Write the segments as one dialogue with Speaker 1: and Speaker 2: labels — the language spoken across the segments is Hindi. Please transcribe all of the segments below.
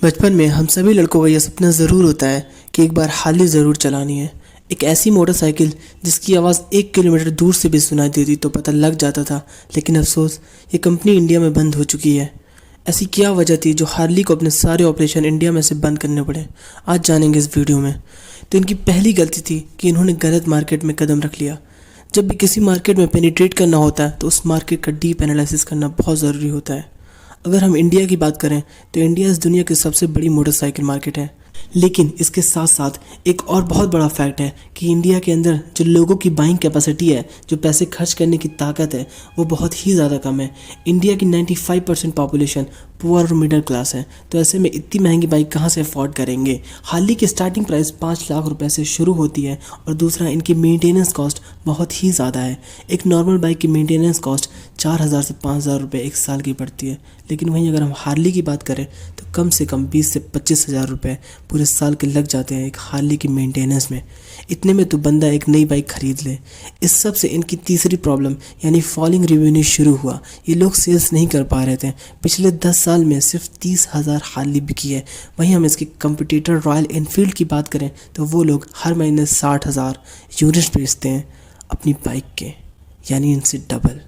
Speaker 1: बचपन में हम सभी लड़कों का यह सपना ज़रूर होता है कि एक बार हार्ली ज़रूर चलानी है। एक ऐसी मोटरसाइकिल जिसकी आवाज़ 1 किलोमीटर दूर से भी सुनाई देती तो पता लग जाता था। लेकिन अफसोस, ये कंपनी इंडिया में बंद हो चुकी है। ऐसी क्या वजह थी जो हार्ली को अपने सारे ऑपरेशन इंडिया में से बंद करने पड़े, आज जानेंगे इस वीडियो में। तो इनकी पहली गलती थी कि इन्होंने गलत मार्केट में कदम रख लिया। जब भी किसी मार्केट में पेनिट्रेट करना होता है तो उस मार्केट का डीप एनालिसिस करना बहुत ज़रूरी होता है। अगर हम इंडिया की बात करें तो इंडिया इस दुनिया की सबसे बड़ी मोटरसाइकिल मार्केट है। लेकिन इसके साथ साथ एक और बहुत बड़ा फैक्ट है कि इंडिया के अंदर जो लोगों की बाइंग कैपेसिटी है, जो पैसे खर्च करने की ताकत है, वो बहुत ही ज़्यादा कम है। इंडिया की 95% पॉपुलेशन पुअर और मिडिल क्लास है, तो ऐसे में इतनी महंगी बाइक कहाँ से अफोर्ड करेंगे। हार्ली की स्टार्टिंग प्राइस 5 लाख रुपए से शुरू होती है और दूसरा इनकी मेंटेनेंस कॉस्ट बहुत ही ज़्यादा है। एक नॉर्मल बाइक की मेंटेनेंस कॉस्ट 4,000 से 5,000 रुपये एक साल की पड़ती है। लेकिन वहीं अगर हम हार्ली की बात करें तो कम से कम 20 से 25,000 रुपये पूरे साल के लग जाते हैं एक हार्ली की मेंटेनेंस में। इतने में तो बंदा एक नई बाइक खरीद ले। इस सब से इनकी तीसरी प्रॉब्लम यानी फॉलिंग रेवेन्यू शुरू हुआ। ये लोग सेल्स नहीं कर पा रहे थे। पिछले 10 साल में सिर्फ 30,000 हार्ली बिकी है। वहीं हम इसके कंपटीटर रॉयल एनफील्ड की बात करें तो वो लोग हर महीने 60,000 यूनिट्स बेचते हैं अपनी बाइक के, यानी इनसे डबल।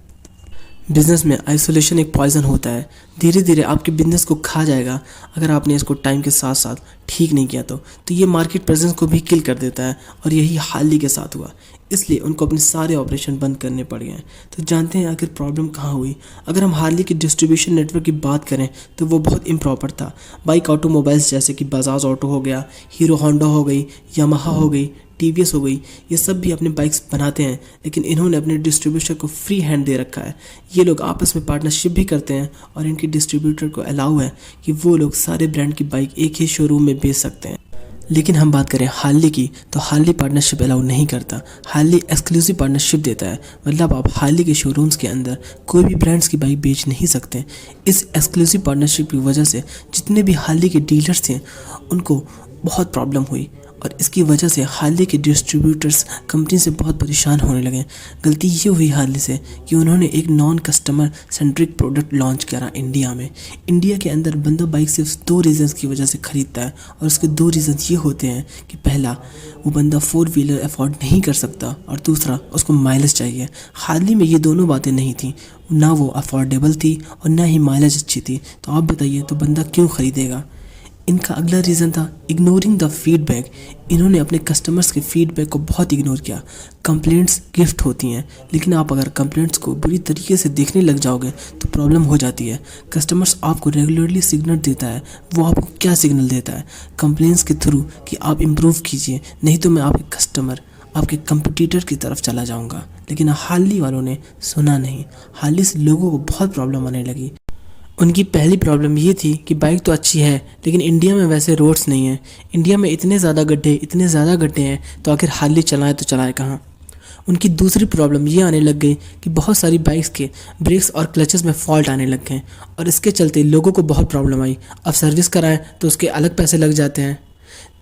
Speaker 1: बिज़नेस में आइसोलेशन एक पॉइजन होता है। धीरे धीरे आपके बिजनेस को खा जाएगा अगर आपने इसको टाइम के साथ साथ ठीक नहीं किया तो ये मार्केट प्रेजेंस को भी किल कर देता है। और यही हार्ली के साथ हुआ, इसलिए उनको अपने सारे ऑपरेशन बंद करने पड़ गए। तो जानते हैं आखिर प्रॉब्लम कहाँ हुई। अगर हम हार्ली की डिस्ट्रीब्यूशन नेटवर्क की बात करें तो वो बहुत इम्प्रॉपर था। बाइक ऑटोमोबाइल्स जैसे कि बजाज ऑटो हो गया, हीरो होंडा हो गई, यामाहा हो गई, टीवीएस हो गई, ये सब भी अपने बाइक्स बनाते हैं। लेकिन इन्होंने अपने डिस्ट्रीब्यूटर को फ्री हैंड दे रखा है। ये लोग आपस में पार्टनरशिप भी करते हैं और इनके डिस्ट्रीब्यूटर को अलाउ है कि वो लोग सारे ब्रांड की बाइक एक ही शोरूम में बेच सकते हैं। लेकिन हम बात करें हार्ली की तो हार्ली पार्टनरशिप अलाउ नहीं करता। हार्ली एक्सक्लूसिव पार्टनरशिप देता है, मतलब आप हार्ली के शोरूम्स के अंदर कोई भी ब्रांड्स की बाइक बेच नहीं सकते। इस एक्सक्लूसिव पार्टनरशिप की वजह से जितने भी हार्ली के डीलर्स थे उनको बहुत प्रॉब्लम हुई और इसकी वजह से हार्ली के डिस्ट्रीब्यूटर्स कंपनी से बहुत परेशान होने लगे। गलती ये हुई हार्ली से कि उन्होंने एक non customer centric product launch करा इंडिया में। इंडिया के अंदर बंदा बाइक सिर्फ 2 रीज़न्स की वजह से ख़रीदता है और उसके 2 रीज़न्स ये होते हैं कि पहला, वो बंदा 4 व्हीलर अफोर्ड नहीं कर सकता और दूसरा, उसको माइलेज चाहिए। हार्ली में ये दोनों बातें नहीं थी, ना वो अफोर्डेबल थी और ना ही माइलेज अच्छी थी। तो आप बताइए तो बंदा क्यों ख़रीदेगा। इनका अगला रीज़न था इग्नोरिंग द फीडबैक। इन्होंने अपने कस्टमर्स के फीडबैक को बहुत इग्नोर किया। कंप्लेंट्स गिफ्ट होती हैं, लेकिन आप अगर कंप्लेंट्स को बुरी तरीके से देखने लग जाओगे तो प्रॉब्लम हो जाती है। कस्टमर्स आपको रेगुलरली सिग्नल देता है, वो आपको क्या सिग्नल देता है? कंप्लेंट्स के थ्रू कि आप इम्प्रूव कीजिए, नहीं तो मैं आपके कस्टमर, आपके कंपटीटर की तरफ चला जाऊँगा। लेकिन हार्ली वालों ने सुना नहीं। हार्ली से लोगों को बहुत प्रॉब्लम आने लगी। उनकी पहली प्रॉब्लम ये थी कि बाइक तो अच्छी है लेकिन इंडिया में वैसे रोड्स नहीं हैं। इंडिया में इतने ज़्यादा गड्ढे हैं तो आखिर हार्ली चलाए तो चलाए कहाँ। उनकी दूसरी प्रॉब्लम ये आने लग गई कि बहुत सारी बाइक्स के ब्रेक्स और क्लचेस में फॉल्ट आने लग गए और इसके चलते लोगों को बहुत प्रॉब्लम आई। अब सर्विस कराएं तो उसके अलग पैसे लग जाते हैं।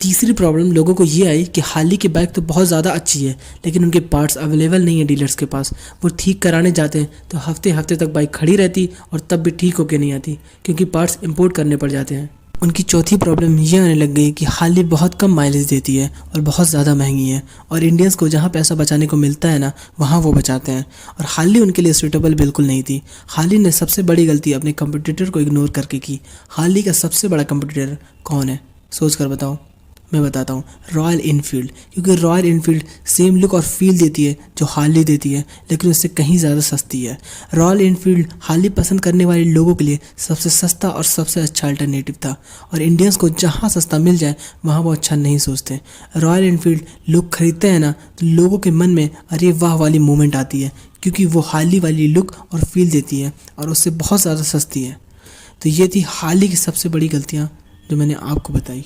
Speaker 1: तीसरी प्रॉब्लम लोगों को ये आई कि हार्ली की बाइक तो बहुत ज़्यादा अच्छी है लेकिन उनके पार्ट्स अवेलेबल नहीं है डीलर्स के पास। वो ठीक कराने जाते हैं तो हफ्ते हफ्ते तक बाइक खड़ी रहती और तब भी ठीक होके नहीं आती क्योंकि पार्ट्स इंपोर्ट करने पड़ जाते हैं। उनकी चौथी प्रॉब्लम ये आने लग गई कि हार्ली बहुत कम माइलेज देती है और बहुत ज़्यादा महंगी है और इंडियंस को जहाँ पैसा बचाने को मिलता है ना, वहाँ वो बचाते हैं और हार्ली उनके लिए सूटेबल बिल्कुल नहीं थी। हार्ली ने सबसे बड़ी गलती अपने कंपटीटर को इग्नोर करके की। हार्ली का सबसे बड़ा कंपटीटर कौन है, सोच कर बताओ। मैं बताता हूँ, रॉयल एनफील्ड। क्योंकि रॉयल एनफील्ड सेम लुक और फील देती है जो हार्ली देती है, लेकिन उससे कहीं ज़्यादा सस्ती है। रॉयल एनफील्ड हार्ली पसंद करने वाले लोगों के लिए सबसे सस्ता और सबसे अच्छा अल्टरनेटिव था और इंडियंस को जहाँ सस्ता मिल जाए वहाँ वो अच्छा नहीं सोचते। रॉयल एनफील्ड लोग खरीदते हैं ना तो लोगों के मन में अरे वाह वाली मूवमेंट आती है क्योंकि वो हार्ली वाली लुक और फील देती है और उससे बहुत ज़्यादा सस्ती है। तो ये थी हार्ली की सबसे बड़ी गलतियाँ जो मैंने आपको बताई।